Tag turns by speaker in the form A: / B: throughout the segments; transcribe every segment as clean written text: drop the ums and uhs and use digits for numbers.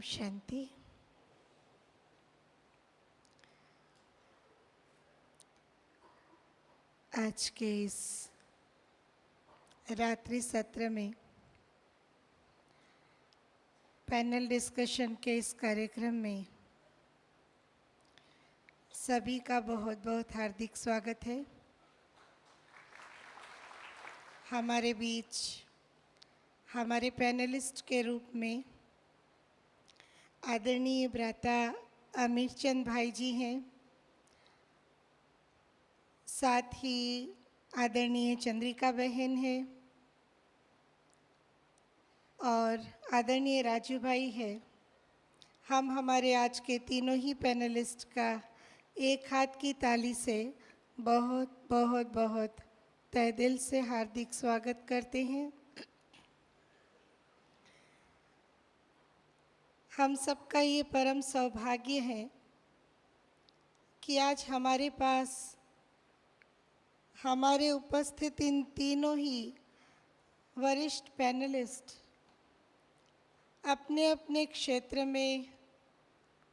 A: शांति। आज के इस रात्रि सत्र में पैनल डिस्कशन के इस कार्यक्रम में सभी का बहुत बहुत हार्दिक स्वागत है। हमारे बीच हमारे पैनलिस्ट के रूप में आदरणीय भ्राता अमीरचंद भाई जी हैं, साथ ही आदरणीय चंद्रिका बहन है और आदरणीय राजू भाई है। हम हमारे आज के तीनों ही पैनलिस्ट का एक हाथ की ताली से बहुत बहुत बहुत तहे दिल से हार्दिक स्वागत करते हैं। हम सबका ये परम सौभाग्य है कि आज हमारे पास हमारे उपस्थित इन तीनों ही वरिष्ठ पैनलिस्ट अपने अपने क्षेत्र में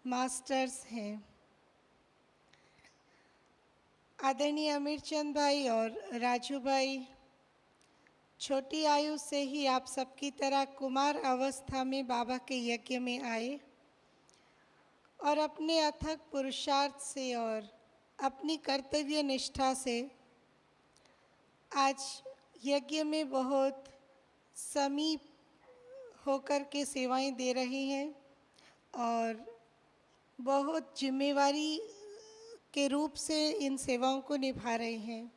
A: मास्टर्स हैं। आदरणीय अमीरचंद भाई और राजू भाई छोटी आयु से ही आप सबकी तरह कुमार अवस्था में बाबा के यज्ञ में आए और अपने अथक पुरुषार्थ से और अपनी कर्तव्य निष्ठा से आज यज्ञ में बहुत समीप होकर के सेवाएं दे रहे हैं और बहुत जिम्मेवारी के रूप से इन सेवाओं को निभा रहे हैं।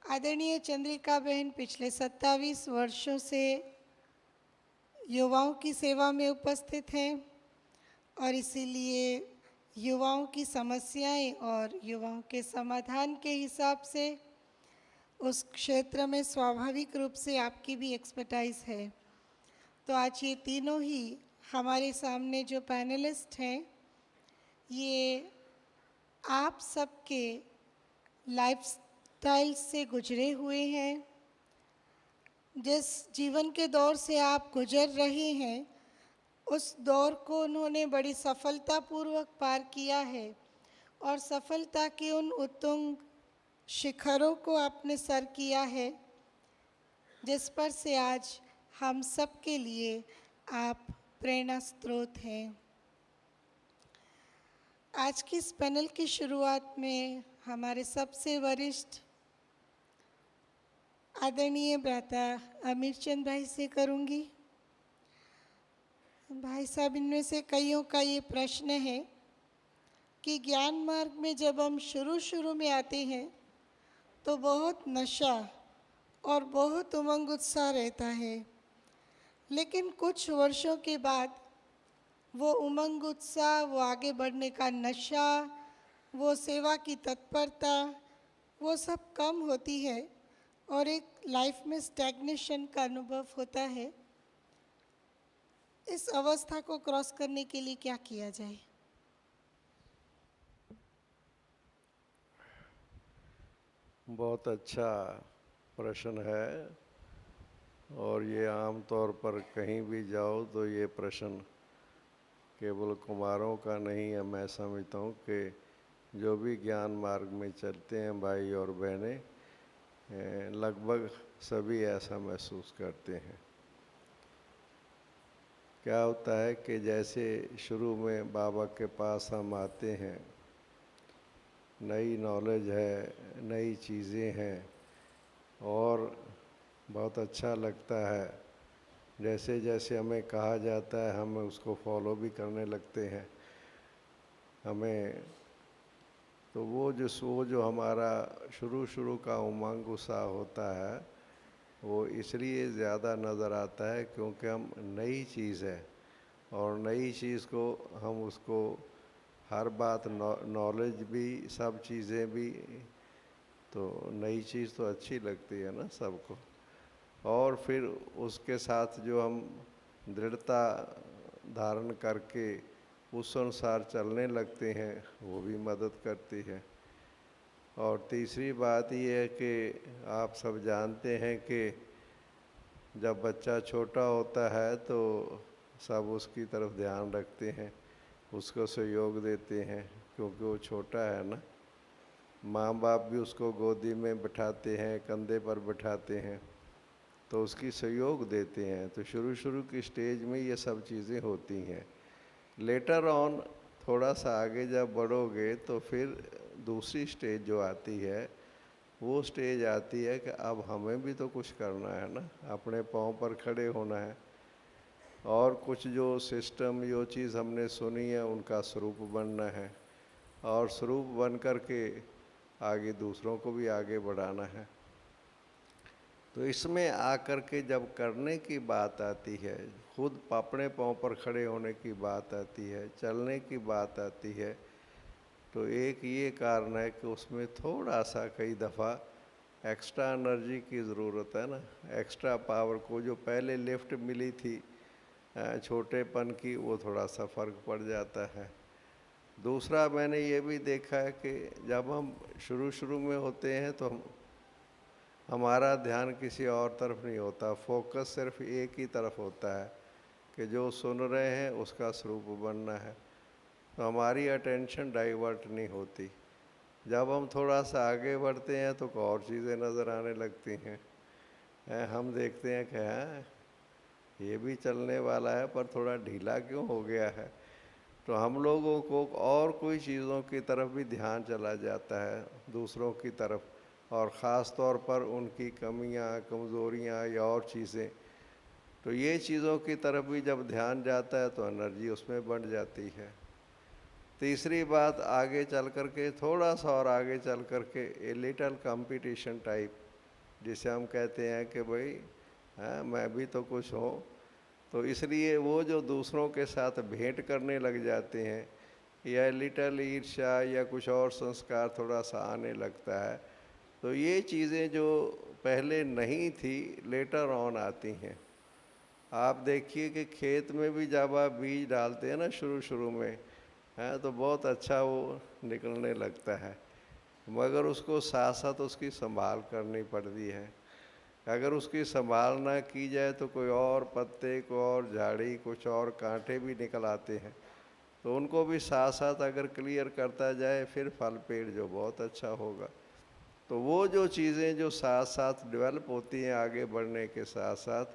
A: आदरणीय चंद्रिका बहन पिछले 27 वर्षों से युवाओं की सेवा में उपस्थित हैं और इसीलिए युवाओं की समस्याएं और युवाओं के समाधान के हिसाब से उस क्षेत्र में स्वाभाविक रूप से आपकी भी एक्सपर्टाइज है। तो आज ये तीनों ही हमारे सामने जो पैनलिस्ट हैं, ये आप सबके लाइफ स्टाइल से गुजरे हुए हैं। जिस जीवन के दौर से आप गुजर रहे हैं, उस दौर को उन्होंने बड़ी सफलतापूर्वक पार किया है और सफलता के उन उत्तुंग शिखरों को आपने सर किया है, जिस पर से आज हम सब के लिए आप प्रेरणा स्रोत हैं। आज की इस पैनल की शुरुआत में हमारे सबसे वरिष्ठ आदरणीय भ्राता अमीरचंद भाई से करूंगी। भाई साहब, इनमें से कईयों का ये प्रश्न है कि ज्ञान मार्ग में जब हम शुरू में आते हैं तो बहुत नशा और बहुत उमंग उत्साह रहता है, लेकिन कुछ वर्षों के बाद वो उमंग उत्साह, वो आगे बढ़ने का नशा, वो सेवा की तत्परता, वो सब कम होती है और एक लाइफ में स्टैग्नेशन का अनुभव होता है। इस अवस्था को क्रॉस करने के लिए क्या किया जाए?
B: बहुत अच्छा प्रश्न है और ये आम तौर पर कहीं भी जाओ तो ये प्रश्न केवल कुमारों का नहीं है। मैं समझता हूँ कि जो भी ज्ञान मार्ग में चलते हैं भाई और बहनें, लगभग सभी ऐसा महसूस करते हैं। क्या होता है कि जैसे शुरू में बाबा के पास हम आते हैं, नई नॉलेज है, नई चीज़ें हैं और बहुत अच्छा लगता है। जैसे जैसे हमें कहा जाता है हम उसको फॉलो भी करने लगते हैं। हमें तो वो जो हमारा शुरू का उमंग उत्साह होता है, वो इसलिए ज़्यादा नज़र आता है क्योंकि हम नई चीज़ है और नई चीज़ को हम उसको हर बात नॉलेज भी, सब चीज़ें भी, तो नई चीज़ तो अच्छी लगती है ना सबको। और फिर उसके साथ जो हम दृढ़ता धारण करके उस अनुसार चलने लगते हैं, वो भी मदद करती है। और तीसरी बात ये है कि आप सब जानते हैं कि जब बच्चा छोटा होता है तो सब उसकी तरफ ध्यान रखते हैं, उसको सहयोग देते हैं, क्योंकि वो छोटा है ना। माँ बाप भी उसको गोदी में बिठाते हैं, कंधे पर बिठाते हैं, तो उसकी सहयोग देते हैं। तो शुरू शुरू की स्टेज में ये सब चीज़ें होती हैं। लेटर ऑन थोड़ा सा आगे जब बढ़ोगे तो फिर दूसरी स्टेज जो आती है, वो स्टेज आती है कि अब हमें भी तो कुछ करना है ना, अपने पाँव पर खड़े होना है, और कुछ जो सिस्टम, जो चीज़ हमने सुनी है, उनका स्वरूप बनना है, और स्वरूप बन कर के आगे दूसरों को भी आगे बढ़ाना है। तो इसमें आकर के जब करने की बात आती है, खुद अपने पाँव पर खड़े होने की बात आती है, चलने की बात आती है, तो एक ये कारण है कि उसमें थोड़ा सा कई दफ़ा एक्स्ट्रा एनर्जी की ज़रूरत है ना, एक्स्ट्रा पावर को जो पहले लिफ्ट मिली थी छोटेपन की, वो थोड़ा सा फ़र्क पड़ जाता है। दूसरा मैंने ये भी देखा है कि जब हम शुरू में होते हैं तो हमारा ध्यान किसी और तरफ नहीं होता, फोकस सिर्फ एक ही तरफ होता है कि जो सुन रहे हैं उसका स्वरूप बनना है, तो हमारी अटेंशन डाइवर्ट नहीं होती। जब हम थोड़ा सा आगे बढ़ते हैं तो और चीज़ें नज़र आने लगती हैं। हम देखते हैं कि हाँ, ये भी चलने वाला है, पर थोड़ा ढीला क्यों हो गया है। तो हम लोगों को और कोई चीज़ों की तरफ भी ध्यान चला जाता है, दूसरों की तरफ, और ख़ास तौर पर उनकी कमियां, कमज़ोरियां या और चीज़ें। तो ये चीज़ों की तरफ भी जब ध्यान जाता है तो एनर्जी उसमें बढ़ जाती है। तीसरी बात, आगे चल कर के थोड़ा सा और आगे चल कर के ए लिटल कंपटीशन टाइप, जिसे हम कहते हैं कि भाई हाँ, मैं भी तो कुछ हूँ, तो इसलिए वो जो दूसरों के साथ भेंट करने लग जाते हैं, या लिटल ईर्ष्या या कुछ और संस्कार थोड़ा सा आने लगता है, तो ये चीज़ें जो पहले नहीं थी लेटर ऑन आती हैं। आप देखिए कि खेत में भी जब आप बीज डालते हैं ना शुरू में, है तो बहुत अच्छा वो निकलने लगता है, मगर उसको साथ साथ उसकी संभाल करनी पड़ती है। अगर उसकी संभाल ना की जाए तो कोई और पत्ते, कोई और झाड़ी, कुछ और कांटे भी निकल आते हैं, तो उनको भी साथ साथ अगर क्लियर करता जाए, फिर फल पेड़ जो बहुत अच्छा होगा। तो वो जो चीज़ें जो साथ साथ डेवलप होती हैं आगे बढ़ने के साथ साथ,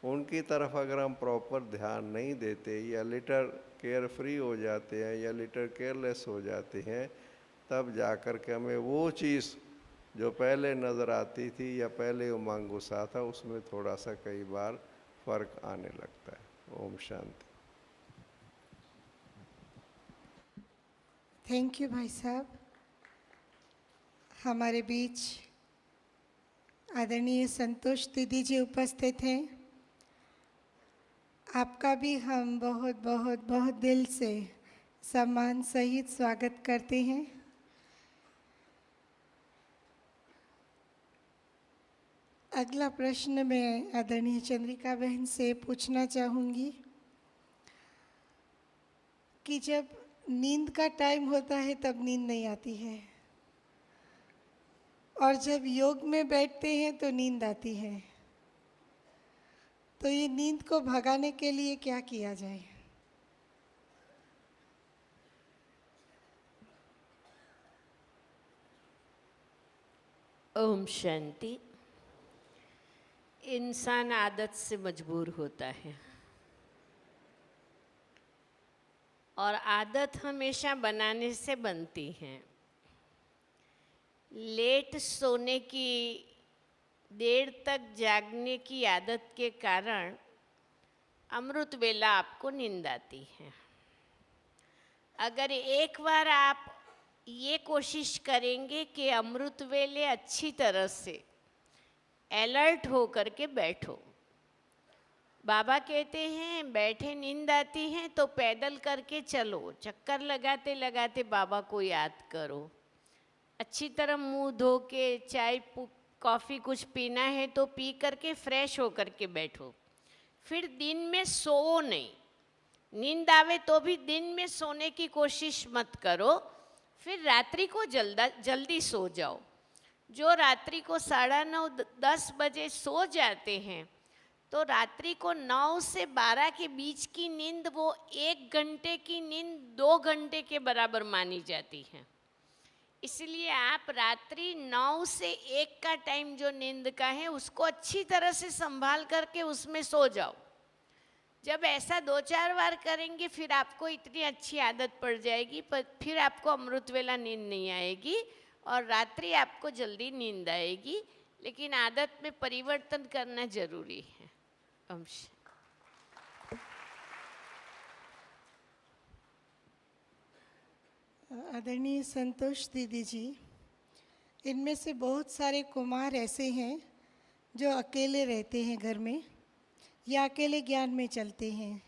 B: उनकी तरफ अगर हम प्रॉपर ध्यान नहीं देते, या लिटर केयर फ्री हो जाते हैं, या लिटर केयरलेस हो जाते हैं, तब जा कर के हमें वो चीज़ जो पहले नज़र आती थी या पहले उमंग गुस्सा था, उसमें थोड़ा सा कई बार फ़र्क आने लगता है। ओम शांति।
A: थैंक यू भाई साहब। हमारे बीच आदरणीय संतोष दीदी जी उपस्थित हैं। आपका भी हम बहुत बहुत बहुत दिल से सम्मान सहित स्वागत करते हैं। अगला प्रश्न मैं आदरणीय चंद्रिका बहन से पूछना चाहूँगी कि जब नींद का टाइम होता है तब नींद नहीं आती है, और जब योग में बैठते हैं तो नींद आती है, तो ये नींद को भगाने के लिए क्या किया जाए?
C: ओम शांति। इंसान आदत से मजबूर होता है, और आदत हमेशा बनाने से बनती है। लेट सोने की, देर तक जागने की आदत के कारण अमृत वेला आपको नींद आती है। अगर एक बार आप ये कोशिश करेंगे कि अमृत वेले अच्छी तरह से अलर्ट हो करके बैठो। बाबा कहते हैं बैठे नींद आती है तो पैदल करके चलो, चक्कर लगाते लगाते बाबा को याद करो। अच्छी तरह मुंह धो के चाय कॉफ़ी कुछ पीना है तो पी करके फ्रेश हो करके बैठो। फिर दिन में सो नहीं, नींद आवे तो भी दिन में सोने की कोशिश मत करो। फिर रात्रि को जल्दी सो जाओ। जो रात्रि को 9:30-10 बजे सो जाते हैं, तो रात्रि को 9 से 12 के बीच की नींद वो 1 घंटे की नींद 2 घंटे के बराबर मानी जाती है। इसलिए आप रात्रि 9 से 1 का टाइम जो नींद का है उसको अच्छी तरह से संभाल करके उसमें सो जाओ। जब ऐसा 2-4 बार करेंगे फिर आपको इतनी अच्छी आदत पड़ जाएगी, पर फिर आपको अमृत वेला नींद नहीं आएगी और रात्रि आपको जल्दी नींद आएगी। लेकिन आदत में परिवर्तन करना जरूरी है। अंश
A: आदरणीय संतोष दीदी जी, इनमें से बहुत सारे कुमार ऐसे हैं जो अकेले रहते हैं घर में या अकेले ज्ञान में चलते हैं।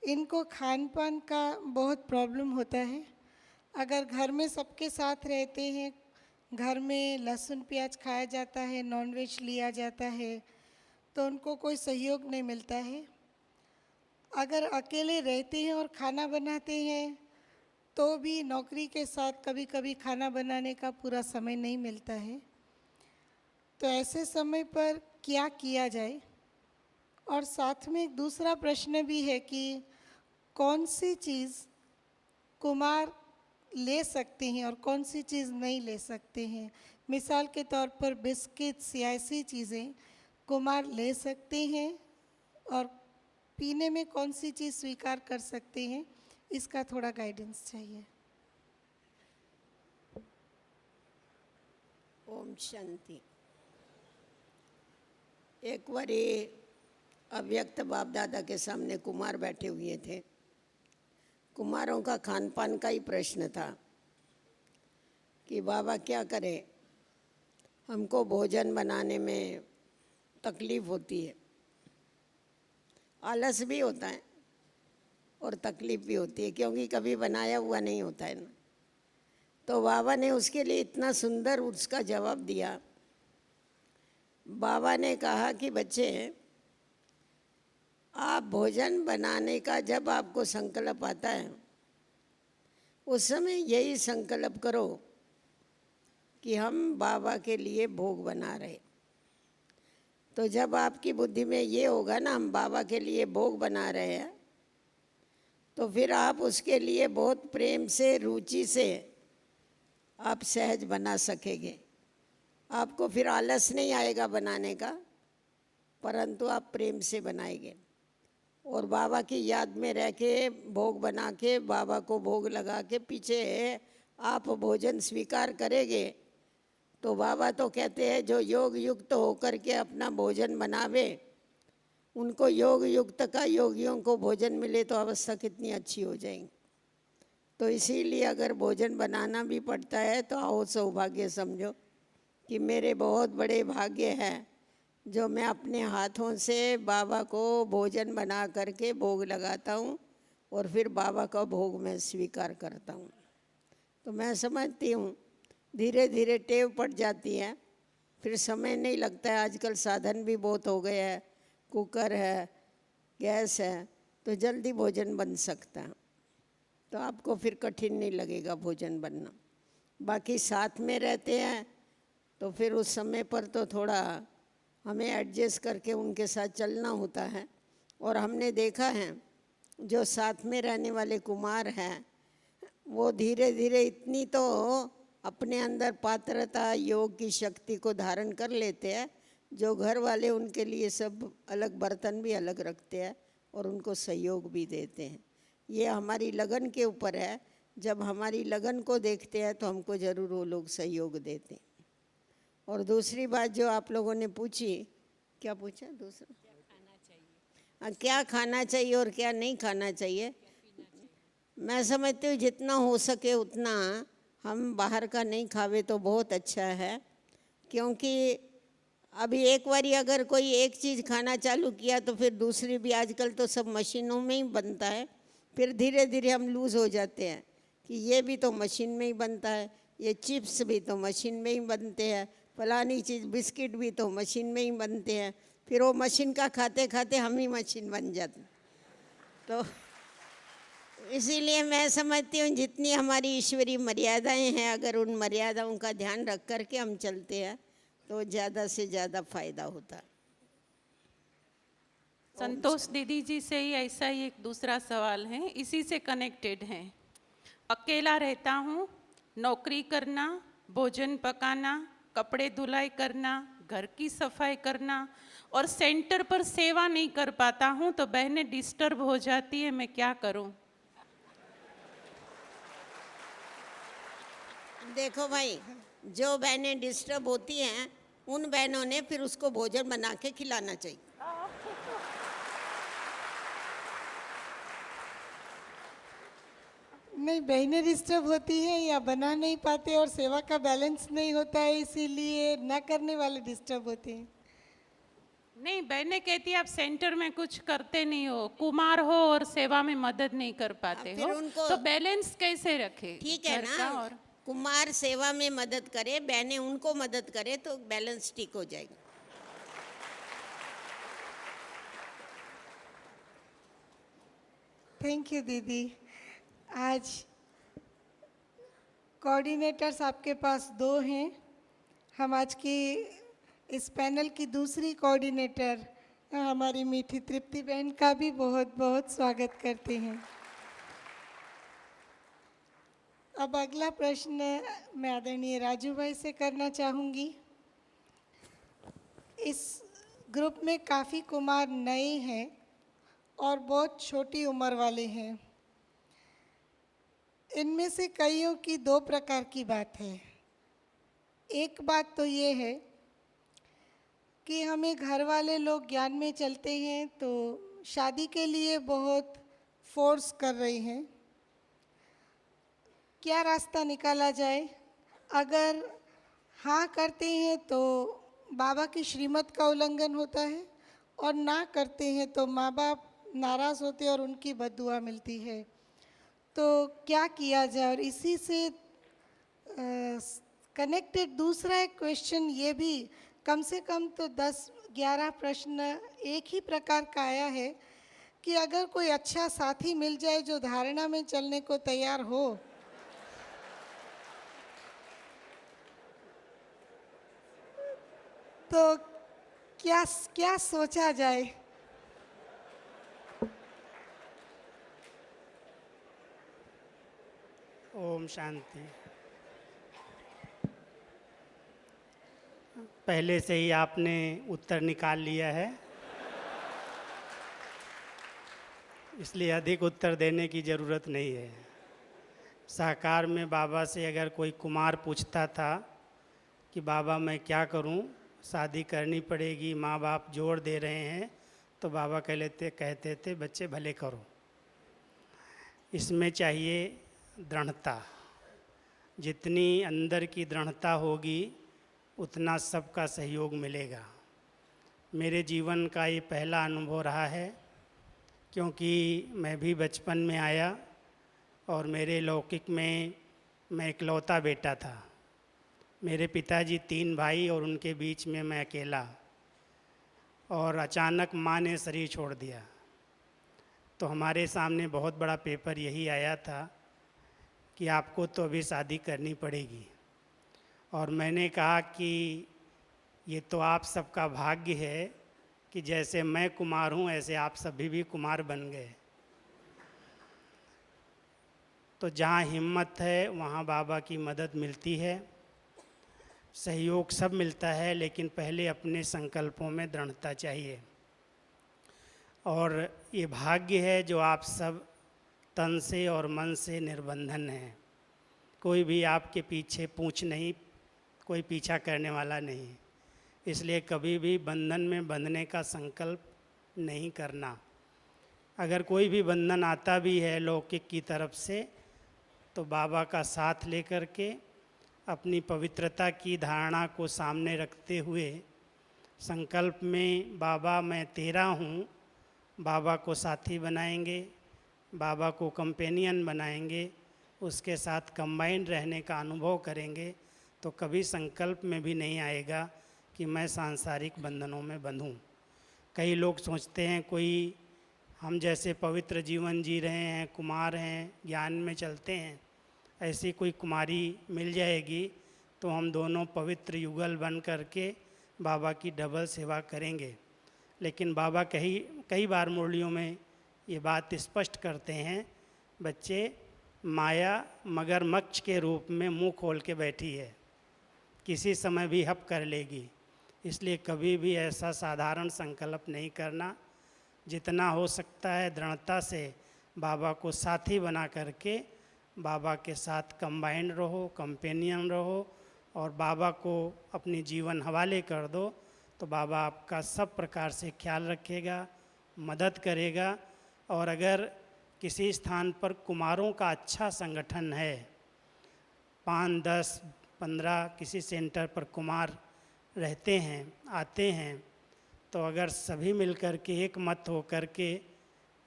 A: इनको खान पान का बहुत प्रॉब्लम होता है। अगर घर में सबके साथ रहते हैं, घर में लहसुन प्याज खाया जाता है, नॉनवेज लिया जाता है, तो उनको कोई सहयोग नहीं मिलता है। अगर अकेले रहते हैं और खाना बनाते हैं तो भी नौकरी के साथ कभी कभी खाना बनाने का पूरा समय नहीं मिलता है। तो ऐसे समय पर क्या किया जाए? और साथ में एक दूसरा प्रश्न भी है कि कौन सी चीज़ कुमार ले सकते हैं और कौन सी चीज़ नहीं ले सकते हैं। मिसाल के तौर पर बिस्किट्स या ऐसी चीज़ें कुमार ले सकते हैं और पीने में कौन सी चीज़ स्वीकार कर सकते हैं, इसका थोड़ा गाइडेंस चाहिए।
D: ओम शांति। एक बारी अव्यक्त बाप दादा के सामने कुमार बैठे हुए थे। कुमारों का खान पान का ही प्रश्न था कि बाबा क्या करें, हमको भोजन बनाने में तकलीफ़ होती है, आलस भी होता है और तकलीफ़ भी होती है क्योंकि कभी बनाया हुआ नहीं होता है ना। तो बाबा ने उसके लिए इतना सुंदर उसका जवाब दिया। बाबा ने कहा कि बच्चे, आप भोजन बनाने का जब आपको संकल्प आता है उस समय यही संकल्प करो कि हम बाबा के लिए भोग बना रहे। तो जब आपकी बुद्धि में ये होगा ना हम बाबा के लिए भोग बना रहे हैं, तो फिर आप उसके लिए बहुत प्रेम से, रुचि से आप सहज बना सकेंगे। आपको फिर आलस नहीं आएगा बनाने का, परंतु आप प्रेम से बनाएंगे और बाबा की याद में रह के भोग बना के बाबा को भोग लगा के पीछे आप भोजन स्वीकार करेंगे। तो बाबा तो कहते हैं जो योग युक्त होकर के अपना भोजन बनावे उनको योग युक्त का योगियों को भोजन मिले तो अवस्था कितनी अच्छी हो जाएगी। तो इसीलिए अगर भोजन बनाना भी पड़ता है तो आओ सौभाग्य समझो कि मेरे बहुत बड़े भाग्य हैं जो मैं अपने हाथों से बाबा को भोजन बना करके भोग लगाता हूँ और फिर बाबा का भोग मैं स्वीकार करता हूँ। तो मैं समझती हूँ धीरे धीरे टेव पड़ जाती है, फिर समय नहीं लगता है। आजकल साधन भी बहुत हो गए हैं, कुकर है, गैस है, तो जल्दी भोजन बन सकता है। तो आपको फिर कठिन नहीं लगेगा भोजन बनना। बाकी साथ में रहते हैं तो फिर उस समय पर तो थोड़ा हमें एडजस्ट करके उनके साथ चलना होता है। और हमने देखा है जो साथ में रहने वाले कुमार हैं वो धीरे धीरे इतनी तो अपने अंदर पात्रता, योग की शक्ति को धारण कर लेते हैं, जो घर वाले उनके लिए सब अलग बर्तन भी अलग रखते हैं और उनको सहयोग भी देते हैं। ये हमारी लगन के ऊपर है। जब हमारी लगन को देखते हैं तो हमको ज़रूर वो लोग सहयोग देते हैं। और दूसरी बात जो आप लोगों ने पूछी, क्या पूछा दूसरा? क्या खाना चाहिए और क्या नहीं खाना चाहिए। मैं समझती हूँ जितना हो सके उतना हम बाहर का नहीं खावे तो बहुत अच्छा है। क्योंकि अभी एक बारी अगर कोई एक चीज़ खाना चालू किया तो फिर दूसरी भी, आजकल तो सब मशीनों में ही बनता है, फिर धीरे धीरे हम लूज़ हो जाते हैं कि ये भी तो मशीन में ही बनता है, ये चिप्स भी तो मशीन में ही बनते हैं, फलानी चीज़ बिस्किट भी तो मशीन में ही बनते हैं। फिर वो मशीन का खाते खाते हम ही मशीन बन जाते। तो इसीलिए मैं समझती हूँ जितनी हमारी ईश्वरीय मर्यादाएं हैं, अगर उन मर्यादाओं का ध्यान रख करके हम चलते हैं तो ज़्यादा से ज़्यादा फायदा होता है।
E: संतोष दीदी जी से ही ऐसा ही एक दूसरा सवाल है, इसी से कनेक्टेड है। अकेला रहता हूँ, नौकरी करना, भोजन पकाना, कपड़े धुलाई करना, घर की सफाई करना और सेंटर पर सेवा नहीं कर पाता हूँ तो बहनें डिस्टर्ब हो जाती है, मैं क्या करूँ?
D: देखो भाई, जो बहनें डिस्टर्ब होती हैं उन बहनों ने फिर उसको भोजन बना के खिलाना चाहिए।
A: नहीं, बहनें डिस्टर्ब होती हैं या बना नहीं पाते और सेवा का बैलेंस नहीं होता है, इसीलिए न करने वाले डिस्टर्ब होते हैं।
E: नहीं, बहनें कहती है आप सेंटर में कुछ करते नहीं हो, कुमार हो और सेवा में मदद नहीं कर पाते
D: फिर
E: हो,
D: उनको-
E: तो बैलेंस कैसे रखे?
D: ठीक है
E: घर का
D: ना,
E: और
D: कुमार सेवा में मदद करे, बहनें उनको मदद करे तो बैलेंस ठीक हो जाएगा।
A: थैंक यू दीदी। आज कोऑर्डिनेटर्स आपके पास 2 हैं। हम आज की इस पैनल की दूसरी कोऑर्डिनेटर हमारी मीठी तृप्ति बहन का भी बहुत बहुत स्वागत करते हैं। अब अगला प्रश्न मैं आदरणीय राजू भाई से करना चाहूँगी। इस ग्रुप में काफ़ी कुमार नए हैं और बहुत छोटी उम्र वाले हैं। इनमें से कईयों की 2 प्रकार की बात है। एक बात तो ये है कि हमें घर वाले लोग ज्ञान में चलते हैं तो शादी के लिए बहुत फोर्स कर रहे हैं। क्या रास्ता निकाला जाए? अगर हाँ करते हैं तो बाबा की श्रीमत का उल्लंघन होता है और ना करते हैं तो माँ बाप नाराज़ होते हैं और उनकी बद्दुआ मिलती है। तो क्या किया जाए? और इसी से कनेक्टेड दूसरा एक क्वेश्चन ये भी, कम से कम तो 10-11 प्रश्न एक ही प्रकार का आया है कि अगर कोई अच्छा साथी मिल जाए जो धारणा में चलने को तैयार हो तो क्या क्या सोचा जाए?
F: ओम शांति। पहले से ही आपने उत्तर निकाल लिया है, इसलिए अधिक उत्तर देने की ज़रूरत नहीं है। साकार में बाबा से अगर कोई कुमार पूछता था कि बाबा मैं क्या करूं, शादी करनी पड़ेगी, माँ बाप जोर दे रहे हैं, तो बाबा कहते थे बच्चे भले करो। इसमें चाहिए दृढ़ता। जितनी अंदर की दृढ़ता होगी उतना सबका सहयोग मिलेगा। मेरे जीवन का ये पहला अनुभव रहा है, क्योंकि मैं भी बचपन में आया और मेरे लौकिक में मैं इकलौता बेटा था। मेरे पिताजी 3 भाई और उनके बीच में मैं अकेला, और अचानक माँ ने शरीर छोड़ दिया। तो हमारे सामने बहुत बड़ा पेपर यही आया था कि आपको तो अभी शादी करनी पड़ेगी। और मैंने कहा कि ये तो आप सबका भाग्य है कि जैसे मैं कुमार हूँ ऐसे आप सभी भी कुमार बन गए। तो जहाँ हिम्मत है वहाँ बाबा की मदद मिलती है, सहयोग सब मिलता है, लेकिन पहले अपने संकल्पों में दृढ़ता चाहिए। और ये भाग्य है जो आप सब तन से और मन से निर्बंधन हैं। कोई भी आपके पीछे पूछ नहीं, कोई पीछा करने वाला नहीं। इसलिए कभी भी बंधन में बंधने का संकल्प नहीं करना। अगर कोई भी बंधन आता भी है लौकिक की तरफ से, तो बाबा का साथ लेकर के अपनी पवित्रता की धारणा को सामने रखते हुए संकल्प में बाबा मैं तेरा हूँ, बाबा को साथी बनाएंगे, बाबा को कंपेनियन बनाएंगे, उसके साथ कंबाइंड रहने का अनुभव करेंगे, तो कभी संकल्प में भी नहीं आएगा कि मैं सांसारिक बंधनों में बंधूं। कई लोग सोचते हैं कोई हम जैसे पवित्र जीवन जी रहे हैं, कुमार हैं, ज्ञान में चलते हैं, ऐसी कोई कुमारी मिल जाएगी तो हम दोनों पवित्र युगल बन करके बाबा की डबल सेवा करेंगे। लेकिन बाबा कई बार मुरलियों में ये बात स्पष्ट करते हैं, बच्चे माया मगरमच्छ के रूप में मुंह खोल के बैठी है, किसी समय भी हप कर लेगी। इसलिए कभी भी ऐसा साधारण संकल्प नहीं करना, जितना हो सकता है दृढ़ता से बाबा को साथी बना करके बाबा के साथ कंबाइंड रहो, कंपेनियन रहो और बाबा को अपनी जीवन हवाले कर दो, तो बाबा आपका सब प्रकार से ख्याल रखेगा, मदद करेगा। और अगर किसी स्थान पर कुमारों का अच्छा संगठन है, 5, 10, 15 किसी सेंटर पर कुमार रहते हैं, आते हैं, तो अगर सभी मिलकर के एक मत हो कर के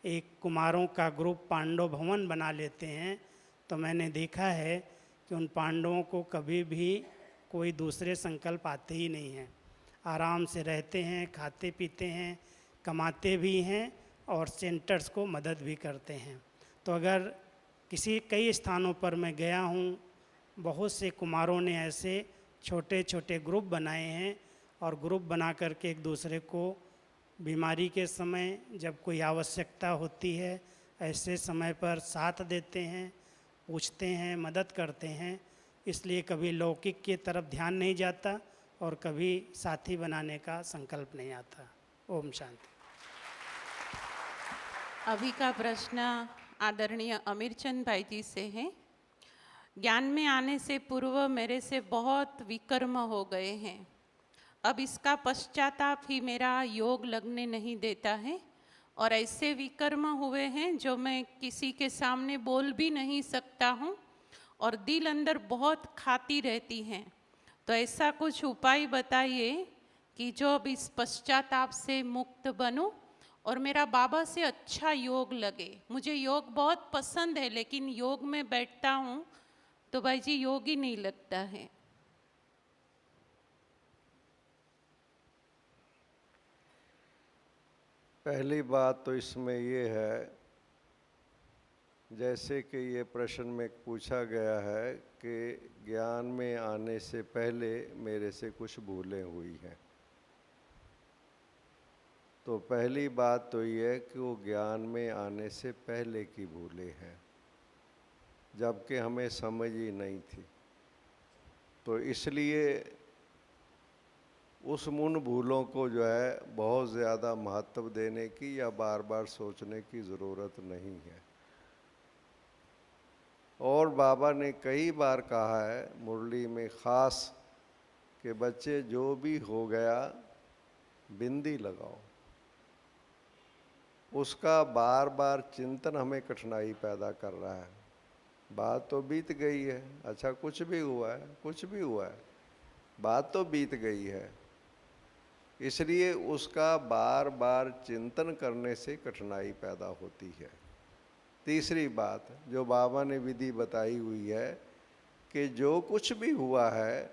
F: एक कुमारों का ग्रुप पांडव भवन बना लेते हैं, तो मैंने देखा है कि उन पांडवों को कभी भी कोई दूसरे संकल्प आते ही नहीं हैं। आराम से रहते हैं, खाते पीते हैं, कमाते भी हैं और सेंटर्स को मदद भी करते हैं। तो अगर कई स्थानों पर मैं गया हूँ, बहुत से कुमारों ने ऐसे छोटे छोटे ग्रुप बनाए हैं और ग्रुप बना करके एक दूसरे को बीमारी के समय जब कोई आवश्यकता होती है ऐसे समय पर साथ देते हैं, पूछते हैं, मदद करते हैं। इसलिए कभी लौकिक की तरफ ध्यान नहीं जाता और कभी साथी बनाने का संकल्प नहीं आता। ओम शांति।
E: अभी का प्रश्न आदरणीय अमीरचंद भाई जी से है। ज्ञान में आने से पूर्व मेरे से बहुत विकर्म हो गए हैं। अब इसका पश्चाताप ही मेरा योग लगने नहीं देता है और ऐसे विकर्म हुए हैं जो मैं किसी के सामने बोल भी नहीं सकता हूँ और दिल अंदर बहुत खाती रहती हैं। तो ऐसा कुछ उपाय बताइए कि जो अब इस पश्चाताप से मुक्त बनूं और मेरा बाबा से अच्छा योग लगे। मुझे योग बहुत पसंद है, लेकिन योग में बैठता हूँ तो भाई जी योग ही नहीं लगता है।
B: पहली बात तो इसमें ये है, जैसे कि ये प्रश्न में पूछा गया है कि ज्ञान में आने से पहले मेरे से कुछ भूलें हुई हैं। तो पहली बात तो ये है कि वो ज्ञान में आने से पहले की भूलें हैं, जबकि हमें समझ ही नहीं थी। तो इसलिए उन भूलों को जो है बहुत ज़्यादा महत्व देने की या बार बार सोचने की ज़रूरत नहीं है। और बाबा ने कई बार कहा है मुरली में ख़ास कि बच्चे जो भी हो गया बिंदी लगाओ। उसका बार बार चिंतन हमें कठिनाई पैदा कर रहा है। बात तो बीत गई है, अच्छा कुछ भी हुआ है, कुछ भी हुआ है, बात तो बीत गई है, इसलिए उसका बार बार चिंतन करने से कठिनाई पैदा होती है। तीसरी बात जो बाबा ने विधि बताई हुई है कि जो कुछ भी हुआ है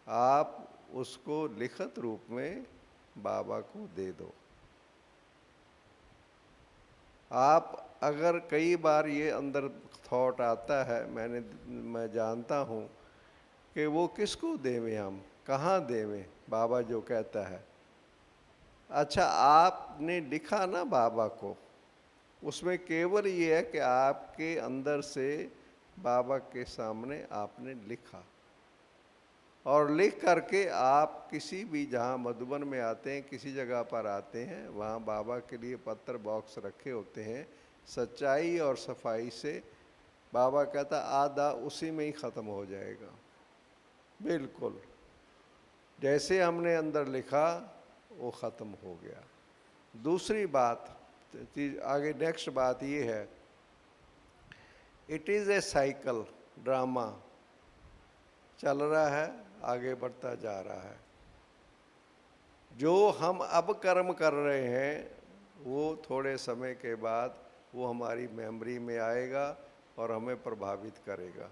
B: आप उसको लिखित रूप में बाबा को दे दो। आप अगर कई बार ये अंदर थॉट आता है, मैं जानता हूँ कि वो किसको देवें, हम कहाँ देवें, बाबा जो कहता है। अच्छा आपने लिखा ना बाबा को, उसमें केवल ये है कि आपके अंदर से बाबा के सामने आपने लिखा और लिख करके आप किसी भी, जहाँ मधुबन में आते हैं, किसी जगह पर आते हैं, वहाँ बाबा के लिए पत्र बॉक्स रखे होते हैं। सच्चाई और सफाई से बाबा कहता आधा उसी में ही ख़त्म हो जाएगा। बिल्कुल जैसे हमने अंदर लिखा वो ख़त्म हो गया। दूसरी बात आगे नेक्स्ट बात ये है, it is a cycle, drama चल रहा है, आगे बढ़ता जा रहा है। जो हम अब कर्म कर रहे हैं वो थोड़े समय के बाद वो हमारी मेमोरी में आएगा और हमें प्रभावित करेगा।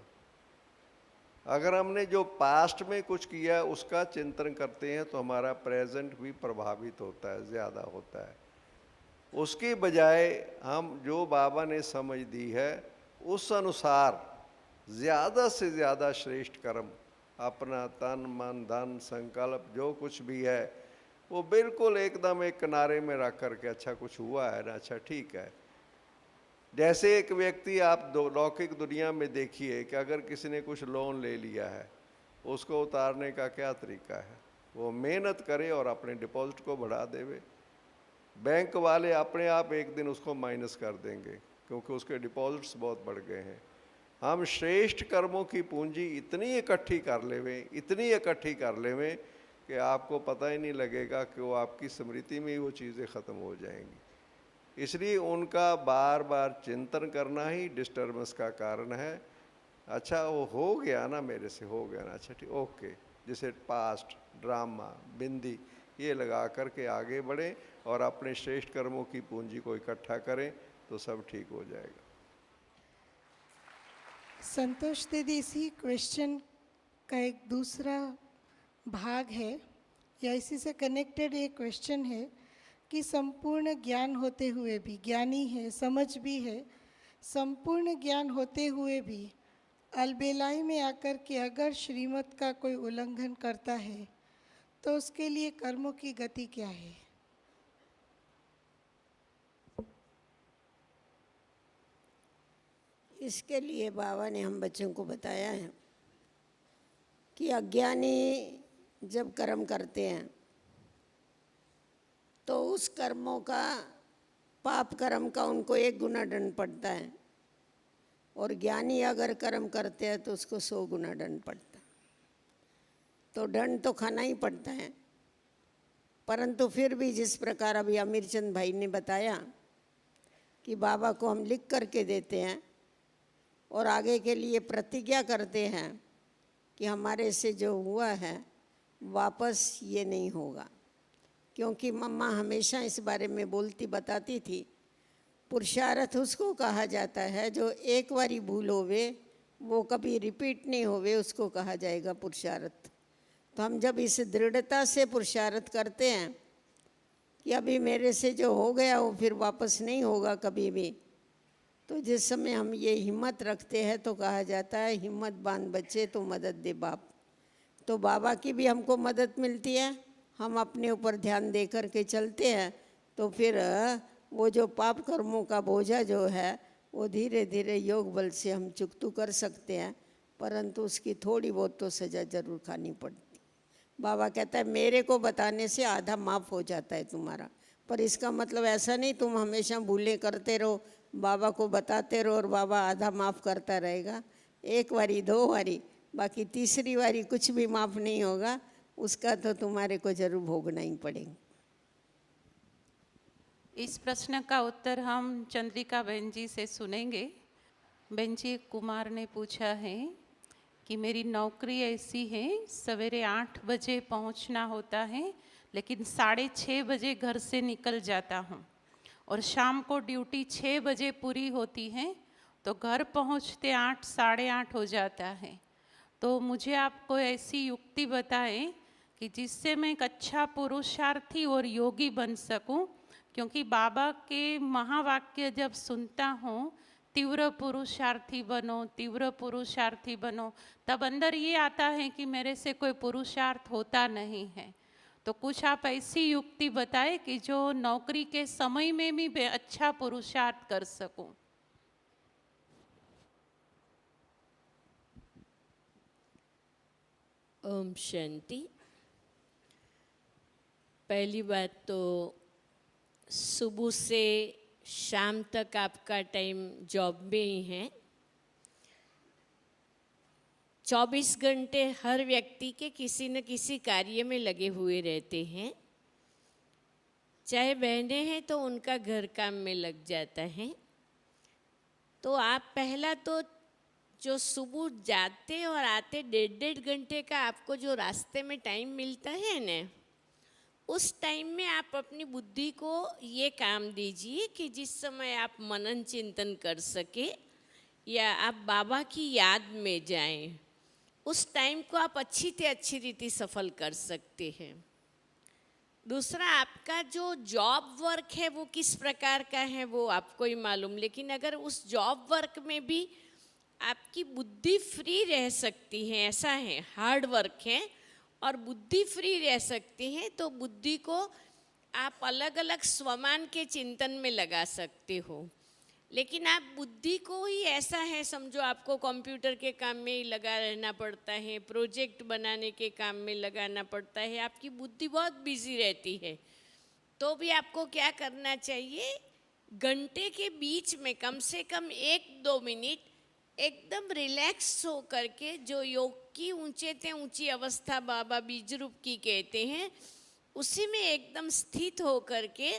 B: अगर हमने जो पास्ट में कुछ किया उसका चिंतन करते हैं तो हमारा प्रेजेंट भी प्रभावित होता है, ज़्यादा होता है। उसके बजाय हम जो बाबा ने समझ दी है उस अनुसार ज़्यादा से ज़्यादा श्रेष्ठ कर्म, अपना तन मन धन संकल्प जो कुछ भी है वो बिल्कुल एकदम एक किनारे में रख करके अच्छा कुछ हुआ है ना, अच्छा ठीक है। जैसे एक व्यक्ति आप लौकिक दुनिया में देखिए कि अगर किसी ने कुछ लोन ले लिया है, उसको उतारने का क्या तरीका है? वो मेहनत करे और अपने डिपॉजिट को बढ़ा देवे। बैंक वाले अपने आप एक दिन उसको माइनस कर देंगे क्योंकि उसके डिपॉजिट्स बहुत बढ़ गए हैं। हम श्रेष्ठ कर्मों की पूंजी इतनी इकट्ठी कर लेवें, इतनी इकट्ठी कर लेवें कि आपको पता ही नहीं लगेगा कि वो आपकी स्मृति में ही वो चीज़ें ख़त्म हो जाएंगी। इसलिए उनका बार बार चिंतन करना ही डिस्टर्बेंस का कारण है। अच्छा वो हो गया ना, मेरे से हो गया ना, अच्छा ठीक, ओके, जैसे पास्ट ड्रामा बिंदी ये लगा करके आगे बढ़ें और अपने श्रेष्ठ कर्मों की पूंजी को इकट्ठा करें तो सब ठीक हो जाएगा।
A: संतोष दीदी, इसी क्वेश्चन का एक दूसरा भाग है या इसी से कनेक्टेड एक क्वेश्चन है कि संपूर्ण ज्ञान होते हुए भी, ज्ञानी है, समझ भी है, संपूर्ण ज्ञान होते हुए भी अलबेलाई में आकर के अगर श्रीमत का कोई उल्लंघन करता है तो उसके लिए कर्मों की गति क्या है?
D: इसके लिए बाबा ने हम बच्चों को बताया है कि अज्ञानी जब कर्म करते हैं तो उस कर्मों का, पाप कर्म का उनको 1 गुना दंड पड़ता है, और ज्ञानी अगर कर्म करते हैं तो उसको 100 गुना दंड पड़ता है। तो दंड तो खाना ही पड़ता है, परंतु फिर भी जिस प्रकार अभी अमीरचंद भाई ने बताया कि बाबा को हम लिख करके देते हैं और आगे के लिए प्रतिज्ञा करते हैं कि हमारे से जो हुआ है वापस ये नहीं होगा, क्योंकि मम्मा हमेशा इस बारे में बोलती बताती थी, पुरुषार्थ उसको कहा जाता है जो एक बारी भूल होवे वो कभी रिपीट नहीं होवे, उसको कहा जाएगा पुरुषार्थ। तो हम जब इस दृढ़ता से पुरुषार्थ करते हैं कि अभी मेरे से जो हो गया वो फिर वापस नहीं होगा कभी भी, तो जिस समय हम ये हिम्मत रखते हैं तो कहा जाता है हिम्मत बांध बच्चे तो मदद दे बाप। तो बाबा की भी हमको मदद मिलती है, हम अपने ऊपर ध्यान दे कर के चलते हैं तो फिर वो जो पाप कर्मों का बोझा जो है वो धीरे धीरे योग बल से हम चुकतू कर सकते हैं, परंतु उसकी थोड़ी बहुत तो सज़ा जरूर खानी पड़ती। बाबा कहता है मेरे को बताने से आधा माफ़ हो जाता है तुम्हारा, पर इसका मतलब ऐसा नहीं तुम हमेशा भूले करते रहो, बाबा को बताते रहो और बाबा आधा माफ़ करता रहेगा। 1 बारी 2 बारी, बाकी तीसरी बारी कुछ भी माफ़ नहीं होगा, उसका तो तुम्हारे को जरूर भोगना ही पड़ेगा।
E: इस प्रश्न का उत्तर हम चंद्रिका बहन जी से सुनेंगे। बहन जी, कुमार ने पूछा है कि मेरी नौकरी ऐसी है, सवेरे 8 बजे पहुंचना होता है लेकिन 6:30 बजे घर से निकल जाता हूं और शाम को ड्यूटी 6 बजे पूरी होती है तो घर पहुंचते 8 साढ़े 8 हो जाता है। तो मुझे आप कोई ऐसी युक्ति बताएं कि जिससे मैं एक अच्छा पुरुषार्थी और योगी बन सकूं, क्योंकि बाबा के महावाक्य जब सुनता हूँ तीव्र पुरुषार्थी बनो, तीव्र पुरुषार्थी बनो, तब अंदर ये आता है कि मेरे से कोई पुरुषार्थ होता नहीं है। तो कुछ आप ऐसी युक्ति बताए कि जो नौकरी के समय में भी मैं अच्छा पुरुषार्थ कर सकूं।
C: ओम शांति। पहली बात तो सुबह से शाम तक आपका टाइम जॉब में ही है। 24 घंटे हर व्यक्ति के किसी न किसी कार्य में लगे हुए रहते हैं। चाहे बहनें हैं तो उनका घर काम में लग जाता है। तो आप पहला तो जो सुबह जाते और आते 1.5 घंटे का आपको जो रास्ते में टाइम मिलता है ना, उस टाइम में आप अपनी बुद्धि को ये काम दीजिए कि जिस समय आप मनन चिंतन कर सके या आप बाबा की याद में जाएं, उस टाइम को आप अच्छी रीति सफल कर सकते हैं। दूसरा, आपका जो जॉब वर्क है वो किस प्रकार का है वो आपको ही मालूम, लेकिन अगर उस जॉब वर्क में भी आपकी बुद्धि फ्री रह सकती है, ऐसा है, हार्ड वर्क है और बुद्धि फ्री रह सकते हैं, तो बुद्धि को आप अलग अलग स्वमान के चिंतन में लगा सकते हो। लेकिन आप बुद्धि को ही ऐसा है समझो, आपको कंप्यूटर के काम में ही लगा रहना पड़ता है, प्रोजेक्ट बनाने के काम में लगाना पड़ता है, आपकी बुद्धि बहुत बिजी रहती है, तो भी आपको क्या करना चाहिए, घंटे के बीच में कम से कम 1-2 मिनट एकदम रिलैक्स हो करके, जो योग की ऊंचे से ऊंची अवस्था बाबा बीज रूप की कहते हैं, उसी में एकदम स्थित हो करके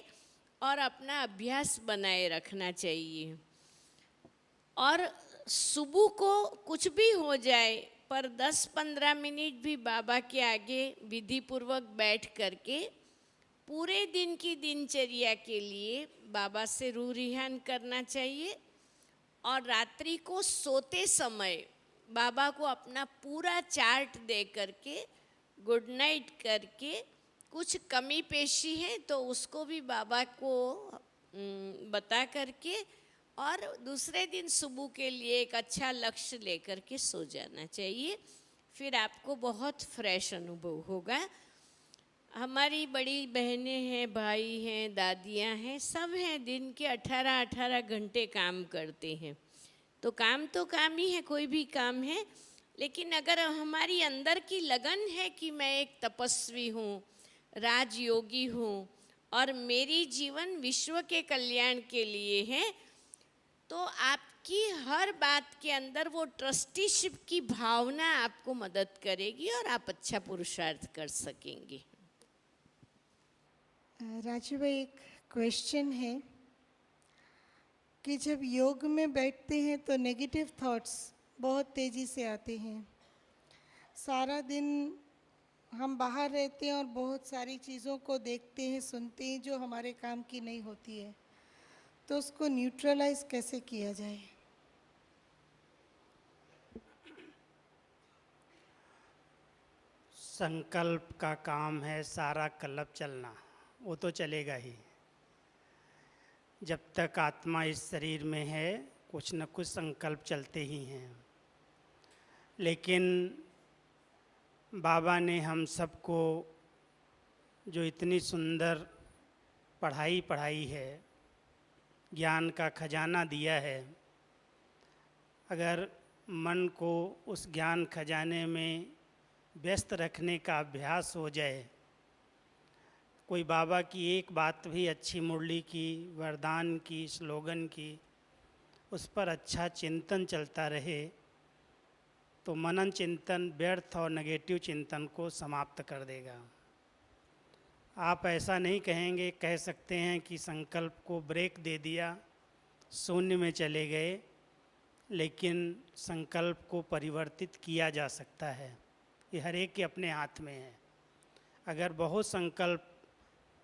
C: और अपना अभ्यास बनाए रखना चाहिए। और सुबह को कुछ भी हो जाए पर 10-15 मिनट भी बाबा के आगे विधि पूर्वक बैठ करके पूरे दिन की दिनचर्या के लिए बाबा से रूह रिहान करना चाहिए। और रात्रि को सोते समय बाबा को अपना पूरा चार्ट दे करके गुड नाइट करके, कुछ कमी पेशी है तो उसको भी बाबा को बता करके, और दूसरे दिन सुबह के लिए एक अच्छा लक्ष्य लेकर के सो जाना चाहिए। फिर आपको बहुत फ्रेश अनुभव होगा। हमारी बड़ी बहनें हैं, भाई हैं, दादियाँ हैं, सब हैं, दिन के 18-18 घंटे काम करते हैं। तो काम ही है, कोई भी काम है, लेकिन अगर हमारी अंदर की लगन है कि मैं एक तपस्वी हूँ, राजयोगी हूँ और मेरी जीवन विश्व के कल्याण के लिए है, तो आपकी हर बात के अंदर वो ट्रस्टीशिप की भावना आपको मदद करेगी और आप अच्छा पुरुषार्थ कर सकेंगे।
A: राजू भाई, एक क्वेश्चन है कि जब योग में बैठते हैं तो नेगेटिव थॉट्स बहुत तेज़ी से आते हैं। सारा दिन हम बाहर रहते हैं और बहुत सारी चीज़ों को देखते हैं, सुनते हैं जो हमारे काम की नहीं होती है, तो उसको न्यूट्रलाइज कैसे किया जाए?
F: संकल्प का काम है सारा कलप चलना, वो तो चलेगा ही। जब तक आत्मा इस शरीर में है कुछ न कुछ संकल्प चलते ही हैं। लेकिन बाबा ने हम सबको जो इतनी सुंदर पढ़ाई है, ज्ञान का खजाना दिया है, अगर मन को उस ज्ञान खजाने में व्यस्त रखने का अभ्यास हो जाए, कोई बाबा की एक बात भी अच्छी मुरली की, वरदान की, स्लोगन की, उस पर अच्छा चिंतन चलता रहे, तो मनन चिंतन व्यर्थ और नेगेटिव चिंतन को समाप्त कर देगा। आप ऐसा नहीं कह सकते हैं कि संकल्प को ब्रेक दे दिया, शून्य में चले गए, लेकिन संकल्प को परिवर्तित किया जा सकता है। ये हर एक के अपने हाथ में है। अगर बहुत संकल्प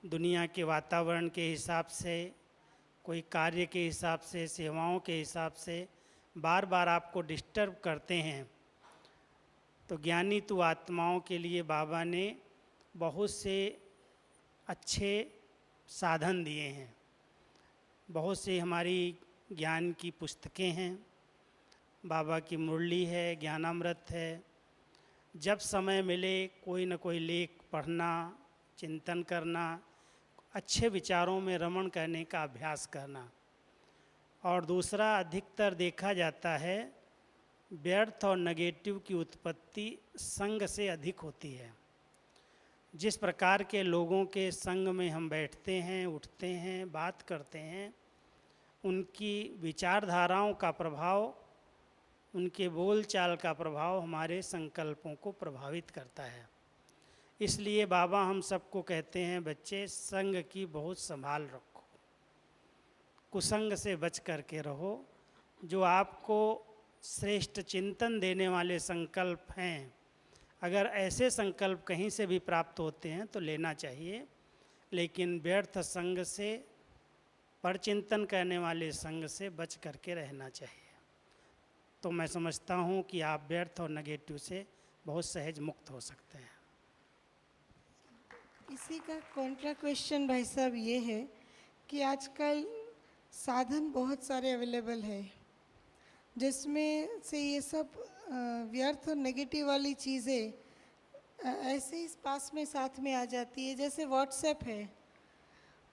F: दुनिया के वातावरण के हिसाब से, कोई कार्य के हिसाब से, सेवाओं के हिसाब से बार बार आपको डिस्टर्ब करते हैं, तो ज्ञानी तो आत्माओं के लिए बाबा ने बहुत से अच्छे साधन दिए हैं। बहुत से हमारी ज्ञान की पुस्तकें हैं, बाबा की मुरली है, ज्ञानामृत है। जब समय मिले कोई न कोई लेख पढ़ना, चिंतन करना, अच्छे विचारों में रमण करने का अभ्यास करना। और दूसरा, अधिकतर देखा जाता है व्यर्थ और नेगेटिव की उत्पत्ति संग से अधिक होती है। जिस प्रकार के लोगों के संग में हम बैठते हैं, उठते हैं, बात करते हैं, उनकी विचारधाराओं का प्रभाव, उनके बोलचाल का प्रभाव हमारे संकल्पों को प्रभावित करता है। इसलिए बाबा हम सबको कहते हैं, बच्चे संग की बहुत संभाल रखो, कुसंग से बच करके रहो। जो आपको श्रेष्ठ चिंतन देने वाले संकल्प हैं, अगर ऐसे संकल्प कहीं से भी प्राप्त होते हैं तो लेना चाहिए, लेकिन व्यर्थ संग से, परचिंतन करने वाले संग से बच करके रहना चाहिए। तो मैं समझता हूँ कि आप व्यर्थ और नेगेटिव से बहुत सहज मुक्त हो सकते हैं।
A: इसी का कॉन्ट्रा क्वेश्चन भाई साहब ये है कि आजकल साधन बहुत सारे अवेलेबल है, जिसमें से ये सब व्यर्थ और नेगेटिव वाली चीज़ें ऐसे ही पास में साथ में आ जाती है। जैसे व्हाट्सएप है,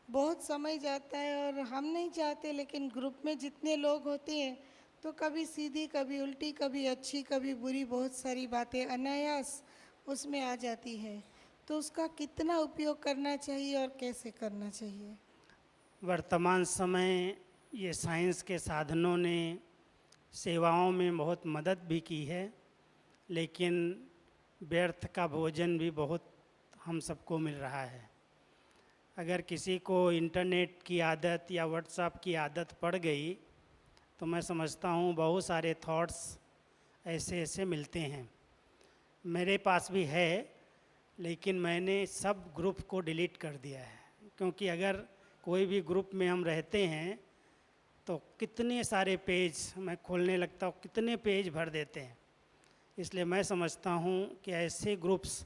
A: बहुत समय जाता है और हम नहीं चाहते, लेकिन ग्रुप में जितने लोग होते हैं तो कभी सीधी, कभी उल्टी, कभी अच्छी, कभी बुरी, बहुत सारी बातें अनायास उसमें आ जाती है। तो उसका कितना उपयोग करना चाहिए और कैसे करना चाहिए?
F: वर्तमान समय ये साइंस के साधनों ने सेवाओं में बहुत मदद भी की है, लेकिन व्यर्थ का भोजन भी बहुत हम सबको मिल रहा है। अगर किसी को इंटरनेट की आदत या व्हाट्सएप की आदत पड़ गई तो मैं समझता हूँ बहुत सारे थॉट्स ऐसे ऐसे मिलते हैं। मेरे पास भी है, लेकिन मैंने सब ग्रुप को डिलीट कर दिया है, क्योंकि अगर कोई भी ग्रुप में हम रहते हैं तो कितने सारे पेज मैं खोलने लगता हूँ, कितने पेज भर देते हैं। इसलिए मैं समझता हूँ कि ऐसे ग्रुप्स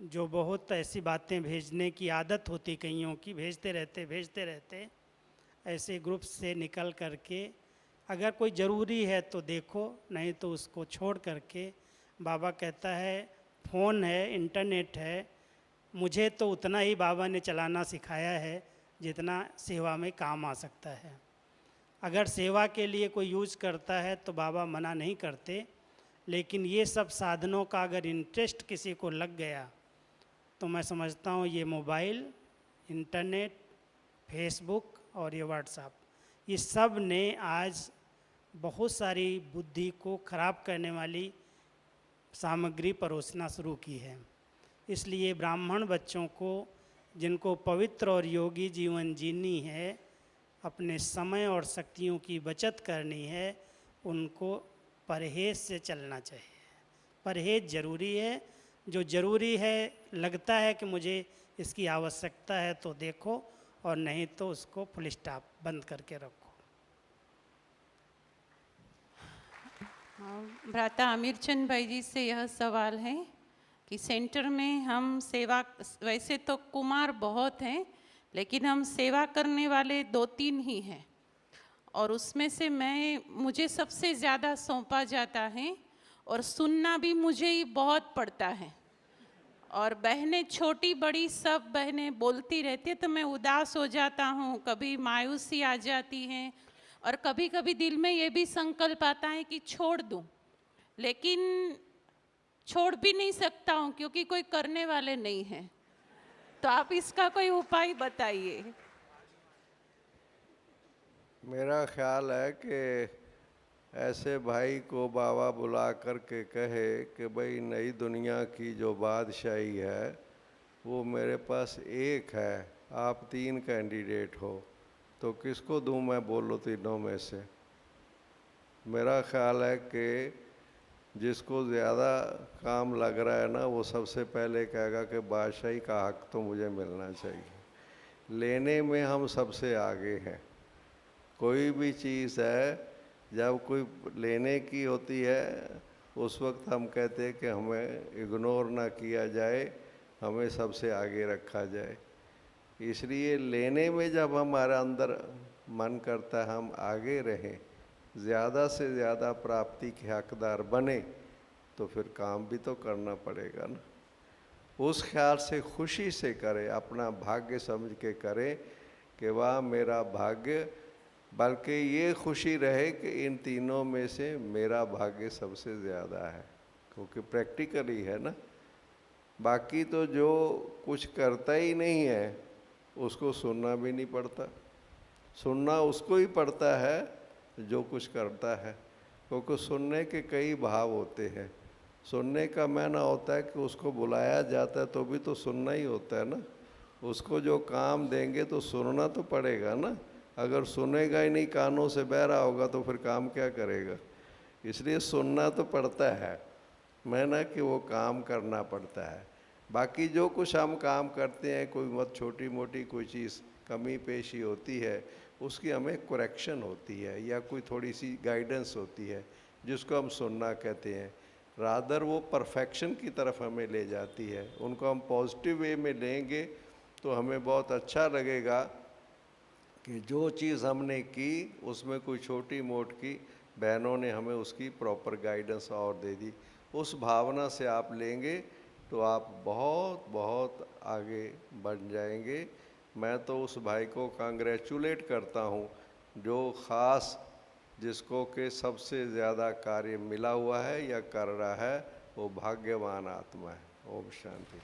F: जो बहुत ऐसी बातें भेजने की आदत होती कईयों की, भेजते रहते, ऐसे ग्रुप्स से निकल करके अगर कोई ज़रूरी है तो देखो, नहीं तो उसको छोड़ करके, बाबा कहता है फ़ोन है, इंटरनेट है, मुझे तो उतना ही बाबा ने चलाना सिखाया है जितना सेवा में काम आ सकता है। अगर सेवा के लिए कोई यूज़ करता है तो बाबा मना नहीं करते, लेकिन ये सब साधनों का अगर इंटरेस्ट किसी को लग गया तो मैं समझता हूँ ये मोबाइल, इंटरनेट, फेसबुक और ये व्हाट्सएप, ये सब ने आज बहुत सारी बुद्धि को ख़राब करने वाली सामग्री परोसना शुरू की है। इसलिए ब्राह्मण बच्चों को, जिनको पवित्र और योगी जीवन जीनी है, अपने समय और शक्तियों की बचत करनी है, उनको परहेज से चलना चाहिए। परहेज ज़रूरी है। जो ज़रूरी है, लगता है कि मुझे इसकी आवश्यकता है तो देखो, और नहीं तो उसको फुल स्टॉप बंद करके रखो।
E: भ्राता अमीरचंद भाई जी से यह सवाल है कि सेंटर में हम सेवा, वैसे तो कुमार बहुत हैं, लेकिन हम सेवा करने वाले 2-3 ही हैं, और उसमें से मुझे सबसे ज़्यादा सौंपा जाता है और सुनना भी मुझे ही बहुत पड़ता है। और बहनें छोटी बड़ी सब बहनें बोलती रहती है तो मैं उदास हो जाता हूँ, कभी मायूसी आ जाती है, और कभी कभी दिल में ये भी संकल्प आता है कि छोड़ दूँ, लेकिन छोड़ भी नहीं सकता हूँ क्योंकि कोई करने वाले नहीं हैं। तो आप इसका कोई उपाय बताइए।
B: मेरा ख्याल है कि ऐसे भाई को बाबा बुला कर के कहे कि भाई नई दुनिया की जो बादशाही है वो मेरे पास एक है, आप 3 कैंडिडेट हो, तो किसको दूं मैं, बोलो तीनों में से। मेरा ख्याल है कि जिसको ज़्यादा काम लग रहा है ना, वो सबसे पहले कहेगा कि बादशाही का हक तो मुझे मिलना चाहिए। लेने में हम सबसे आगे हैं। कोई भी चीज़ है, जब कोई लेने की होती है उस वक्त हम कहते हैं कि हमें इग्नोर ना किया जाए, हमें सबसे आगे रखा जाए। इसलिए लेने में जब हमारा अंदर मन करता है हम आगे रहें, ज़्यादा से ज़्यादा प्राप्ति के हकदार बने, तो फिर काम भी तो करना पड़ेगा ना। उस ख्याल से खुशी से करें, अपना भाग्य समझ के करें कि वाह मेरा भाग्य, बल्कि ये खुशी रहे कि इन तीनों में से मेरा भाग्य सबसे ज़्यादा है, क्योंकि प्रैक्टिकली है ना। बाकी तो जो कुछ करता ही नहीं है उसको सुनना भी नहीं पड़ता, सुनना उसको ही पड़ता है जो कुछ करता है, क्योंकि सुनने के कई भाव होते हैं। सुनने का मायना होता है कि उसको बुलाया जाता है तो भी तो सुनना ही होता है ना। उसको जो काम देंगे तो सुनना तो पड़ेगा ना। अगर सुनेगा ही नहीं, कानों से बहरा होगा, तो फिर काम क्या करेगा। इसलिए सुनना तो पड़ता है, माना कि वो काम करना पड़ता है। बाकी जो कुछ हम काम करते हैं, कोई बहुत छोटी मोटी कोई चीज़ कमी पेशी होती है, उसकी हमें करेक्शन होती है या कोई थोड़ी सी गाइडेंस होती है, जिसको हम सुनना कहते हैं। रादर वो परफेक्शन की तरफ हमें ले जाती है। उनको हम पॉजिटिव वे में लेंगे तो हमें बहुत अच्छा लगेगा कि जो चीज़ हमने की उसमें कोई छोटी मोट की बहनों ने हमें उसकी प्रॉपर गाइडेंस और दे दी। उस भावना से आप लेंगे तो आप बहुत बहुत आगे बढ़ जाएंगे। मैं तो उस भाई को कांग्रेचुलेट करता हूँ जो ख़ास जिसको कि सबसे ज़्यादा कार्य मिला हुआ है या कर रहा है, वो भाग्यवान आत्मा है। ओम शांति।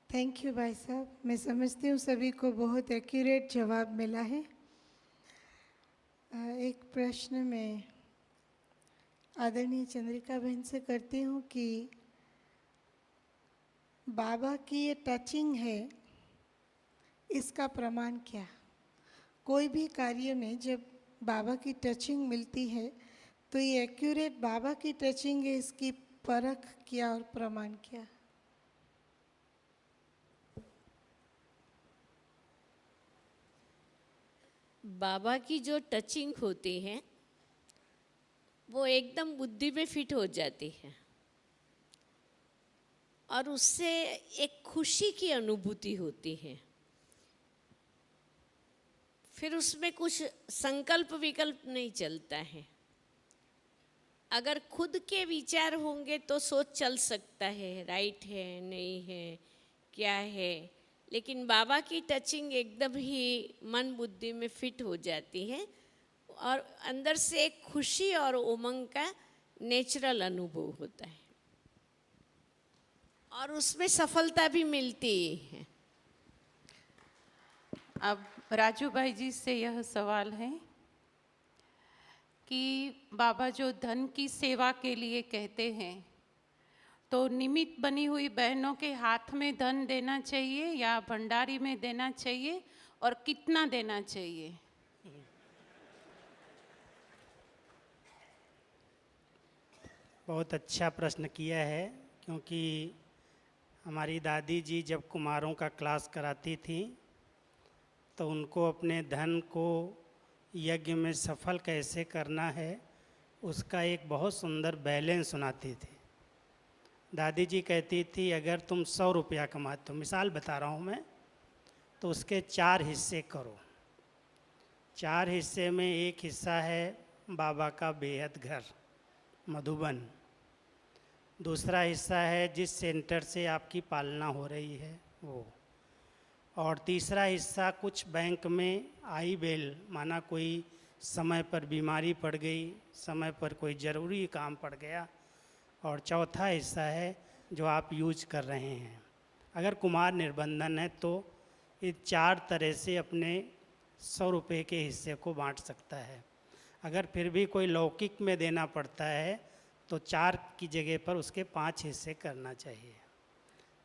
A: थैंक यू भाई साहब। मैं समझती हूँ सभी को बहुत एक्यूरेट जवाब मिला है। एक प्रश्न मैं आदरणीय चंद्रिका बहन से करती हूँ कि बाबा की ये टचिंग है, इसका प्रमाण क्या? कोई भी कार्य में जब बाबा की टचिंग मिलती है तो ये एक्यूरेट बाबा की टचिंग है, इसकी परख क्या और प्रमाण क्या?
C: बाबा की जो टचिंग होती है वो एकदम बुद्धि में फिट हो जाती है और उससे एक खुशी की अनुभूति होती है। फिर उसमें कुछ संकल्प विकल्प नहीं चलता है। अगर खुद के विचार होंगे तो सोच चल सकता है, राइट है नहीं है क्या है, लेकिन बाबा की टचिंग एकदम ही मन बुद्धि में फिट हो जाती है और अंदर से एक खुशी और उमंग का नेचुरल अनुभव होता है और उसमें सफलता भी मिलती है।
E: अब राजू भाई जी से यह सवाल है कि बाबा जो धन की सेवा के लिए कहते हैं, तो निमित्त बनी हुई बहनों के हाथ में धन देना चाहिए या भंडारी में देना चाहिए और कितना देना चाहिए?
F: बहुत अच्छा प्रश्न किया है, क्योंकि हमारी दादी जी जब कुमारों का क्लास कराती थी तो उनको अपने धन को यज्ञ में सफल कैसे करना है उसका एक बहुत सुंदर बैलेंस सुनाती थी। दादी जी कहती थी अगर तुम 100 रुपया कमाते हो, मिसाल बता रहा हूँ मैं, तो उसके 4 हिस्से करो। 4 हिस्से में एक हिस्सा है बाबा का बेहद घर मधुबन, दूसरा हिस्सा है जिस सेंटर से आपकी पालना हो रही है वो, और तीसरा हिस्सा कुछ बैंक में आई बेल, माना कोई समय पर बीमारी पड़ गई, समय पर कोई ज़रूरी काम पड़ गया, और चौथा हिस्सा है जो आप यूज कर रहे हैं। अगर कुमार निर्बंधन है तो ये 4 तरह से अपने 100 रुपये के हिस्से को बांट सकता है। अगर फिर भी कोई लौकिक में देना पड़ता है तो 4 की जगह पर उसके 5 हिस्से करना चाहिए,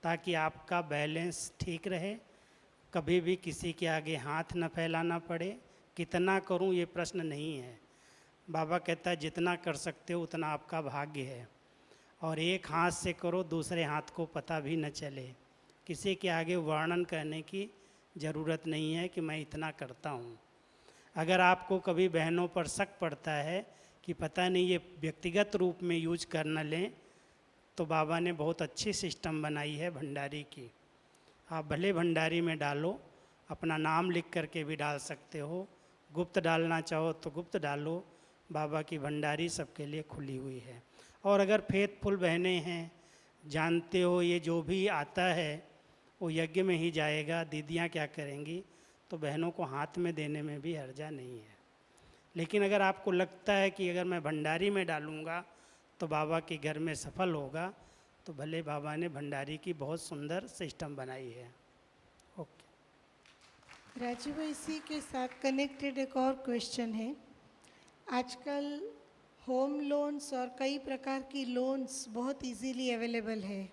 F: ताकि आपका बैलेंस ठीक रहे, कभी भी किसी के आगे हाथ न फैलाना पड़े। कितना करूं ये प्रश्न नहीं है। बाबा कहता है जितना कर सकते हो उतना आपका भाग्य है, और एक हाथ से करो, दूसरे हाथ को पता भी न चले। किसी के आगे वर्णन करने की ज़रूरत नहीं है कि मैं इतना करता हूँ। अगर आपको कभी बहनों पर शक पड़ता है कि पता नहीं ये व्यक्तिगत रूप में यूज कर न लें, तो बाबा ने बहुत अच्छी सिस्टम बनाई है भंडारी की। आप भले भंडारी में डालो, अपना नाम लिख करके भी डाल सकते हो, गुप्त डालना चाहो तो गुप्त डालो। बाबा की भंडारी सबके लिए खुली हुई है। और अगर फेथफुल बहनें हैं, जानते हो ये जो भी आता है वो यज्ञ में ही जाएगा, दीदियाँ क्या करेंगी, तो बहनों को हाथ में देने में भी हर्जा नहीं है। लेकिन अगर आपको लगता है कि अगर मैं भंडारी में डालूँगा तो बाबा के घर में सफल होगा, तो भले बाबा ने भंडारी की बहुत सुंदर सिस्टम बनाई है। ओके
A: राजू भाई, इसी के साथ कनेक्टेड एक और क्वेश्चन है। आजकल होम लोन्स और कई प्रकार की लोन्स बहुत इजीली अवेलेबल है,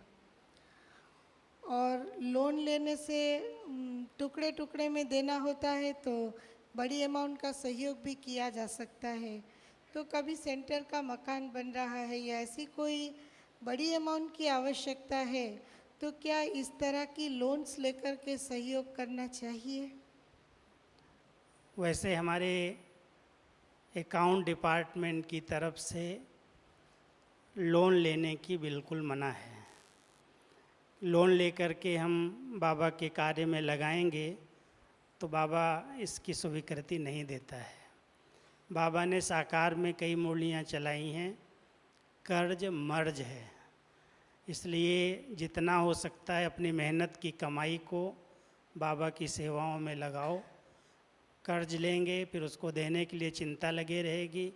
A: और लोन लेने से टुकड़े टुकड़े में देना होता है तो बड़ी अमाउंट का सहयोग भी किया जा सकता है। तो कभी सेंटर का मकान बन रहा है या ऐसी कोई बड़ी अमाउंट की आवश्यकता है, तो क्या इस तरह की लोन्स लेकर के सहयोग करना चाहिए?
F: वैसे हमारे अकाउंट डिपार्टमेंट की तरफ से लोन लेने की बिल्कुल मना है। लोन लेकर के हम बाबा के कार्य में लगाएंगे तो बाबा इसकी स्वीकृति नहीं देता है। बाबा ने साकार में कई मुरलियाँ चलाई हैं, कर्ज मर्ज है। इसलिए जितना हो सकता है अपनी मेहनत की कमाई को बाबा की सेवाओं में लगाओ। कर्ज लेंगे फिर उसको देने के लिए चिंता लगे रहेगी,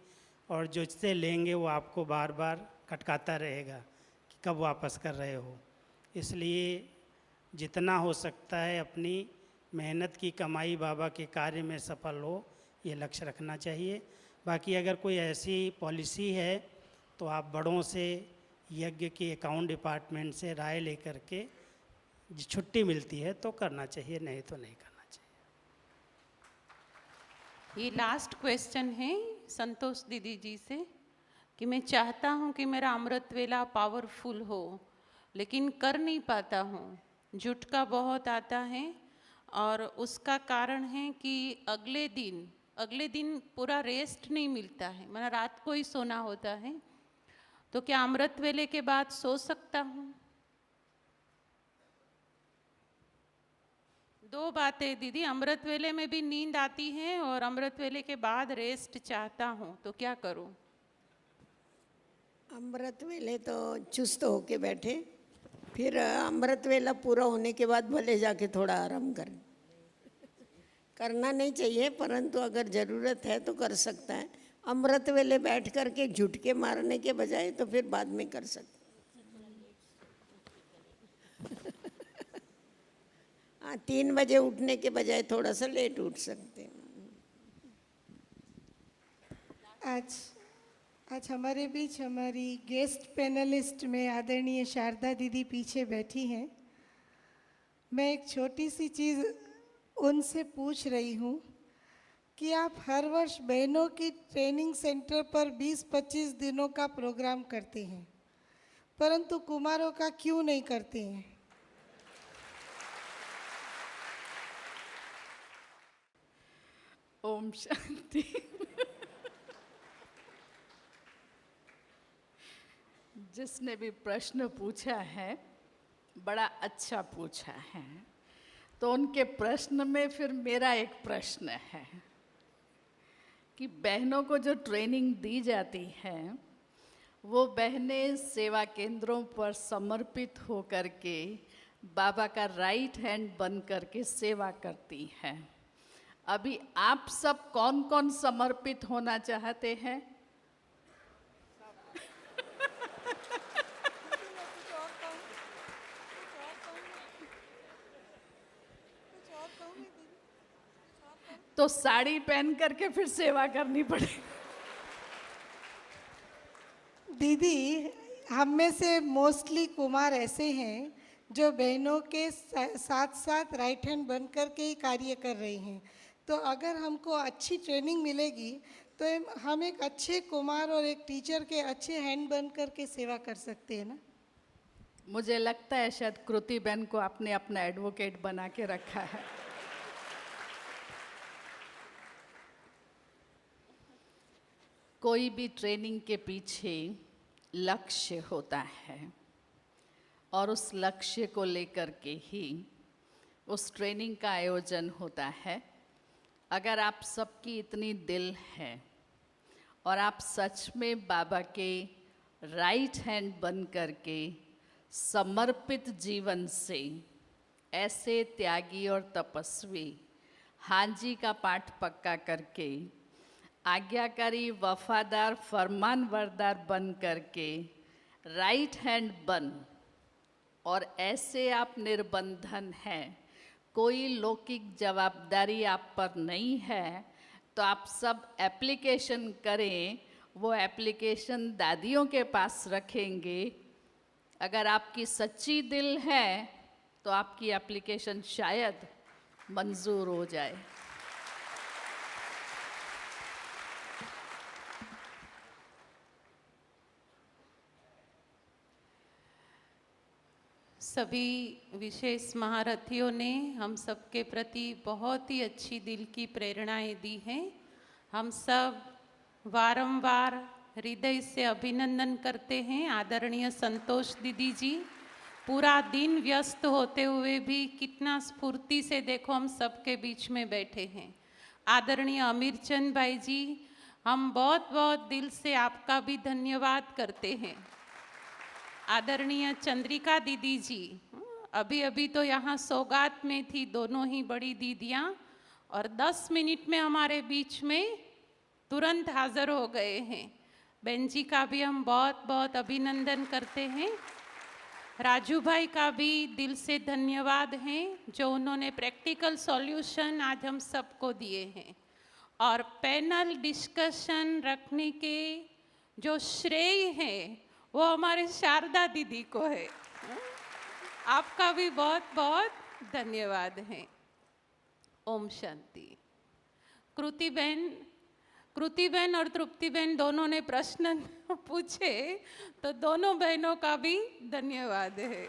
F: और जो इससे लेंगे वो आपको बार बार खटकाता रहेगा कि कब वापस कर रहे हो। इसलिए जितना हो सकता है अपनी मेहनत की कमाई बाबा के कार्य में सफल हो, ये लक्ष्य रखना चाहिए। बाकी अगर कोई ऐसी पॉलिसी है तो आप बड़ों से, यज्ञ के अकाउंट डिपार्टमेंट से राय लेकर के छुट्टी मिलती है तो करना चाहिए, नहीं तो नहीं करना चाहिए।
E: ये लास्ट क्वेश्चन है संतोष दीदी जी से कि मैं चाहता हूँ कि मेरा अमृत वेला पावरफुल हो, लेकिन कर नहीं पाता हूँ। झुटका बहुत आता है और उसका कारण है कि अगले दिन पूरा रेस्ट नहीं मिलता है, मतलब रात को ही सोना होता है। तो क्या अमृत वेले के बाद सो सकता हूँ? दो बातें दीदी, अमृत वेले में भी नींद आती है और अमृत वेले के बाद रेस्ट चाहता हूँ, तो क्या करूँ?
D: अमृत वेले तो चुस्त होके बैठे, फिर अमृत वेला पूरा होने के बाद भले जाके थोड़ा आराम करें। करना नहीं चाहिए, परंतु अगर ज़रूरत है तो कर सकता है। अमृत वेले बैठ कर के झुटके मारने के बजाय तो फिर बाद में कर सकते। हाँ, 3 बजे उठने के बजाय थोड़ा सा लेट उठ सकते हैं।
A: आज हमारे बीच हमारी गेस्ट पैनलिस्ट में आदरणीय शारदा दीदी पीछे बैठी हैं। मैं एक छोटी सी चीज़ उनसे पूछ रही हूँ कि आप हर वर्ष बहनों की ट्रेनिंग सेंटर पर 20-25 दिनों का प्रोग्राम करते हैं, परंतु कुमारों का क्यों नहीं करते हैं?
G: ओम शांति। जिसने भी प्रश्न पूछा है बड़ा अच्छा पूछा है, तो उनके प्रश्न में फिर मेरा एक प्रश्न है कि बहनों को जो ट्रेनिंग दी जाती है वो बहनें सेवा केंद्रों पर समर्पित हो करके बाबा का राइट हैंड बन करके सेवा करती हैं। अभी आप सब कौन कौन समर्पित होना चाहते हैं? तो साड़ी पहन करके फिर सेवा करनी पड़ेगी।
A: दीदी, हम में से मोस्टली कुमार ऐसे हैं जो बहनों के साथ साथ राइट हैंड बन कर के ही कार्य कर रहे हैं। तो अगर हमको अच्छी ट्रेनिंग मिलेगी तो हम एक अच्छे कुमार और एक टीचर के अच्छे हैंड बन कर के सेवा कर सकते हैं ना।
G: मुझे लगता है शायद कृति बहन को आपने अपना एडवोकेट बना के रखा है। कोई भी ट्रेनिंग के पीछे लक्ष्य होता है और उस लक्ष्य को लेकर के ही उस ट्रेनिंग का आयोजन होता है। अगर आप सबकी इतनी दिल है और आप सच में बाबा के राइट हैंड बन करके समर्पित जीवन से ऐसे त्यागी और तपस्वी हांजी का पाठ पक्का करके आज्ञाकारी वफादार फरमानबरदार बन करके राइट हैंड बन और ऐसे आप निर्बंधन हैं, कोई लौकिक जवाबदारी आप पर नहीं है, तो आप सब एप्लीकेशन करें। वो एप्लीकेशन दादियों के पास रखेंगे। अगर आपकी सच्ची दिल है तो आपकी एप्लीकेशन शायद मंजूर हो जाए।
E: सभी विशेष महारथियों ने हम सबके प्रति बहुत ही अच्छी दिल की प्रेरणाएं दी हैं। हम सब वारंवार हृदय से अभिनंदन करते हैं आदरणीय संतोष दीदी जी। पूरा दिन व्यस्त होते हुए भी कितना स्फूर्ति से देखो हम सबके बीच में बैठे हैं। आदरणीय अमीरचंद भाई जी, हम बहुत बहुत दिल से आपका भी धन्यवाद करते हैं। आदरणीय चंद्रिका दीदी जी अभी अभी तो यहाँ सौगात में थी, दोनों ही बड़ी दीदियाँ, और 10 मिनट में हमारे बीच में तुरंत हाजिर हो गए हैं। बहन जी का भी हम बहुत बहुत अभिनंदन करते हैं। राजू भाई का भी दिल से धन्यवाद है जो उन्होंने प्रैक्टिकल सॉल्यूशन आज हम सबको दिए हैं, और पैनल डिस्कशन रखने के जो श्रेय है वो हमारे शारदा दीदी को है। आपका भी बहुत बहुत धन्यवाद है। ओम शांति। कृति बहन और तृप्ति बहन दोनों ने प्रश्न पूछे, तो दोनों बहनों का भी धन्यवाद है।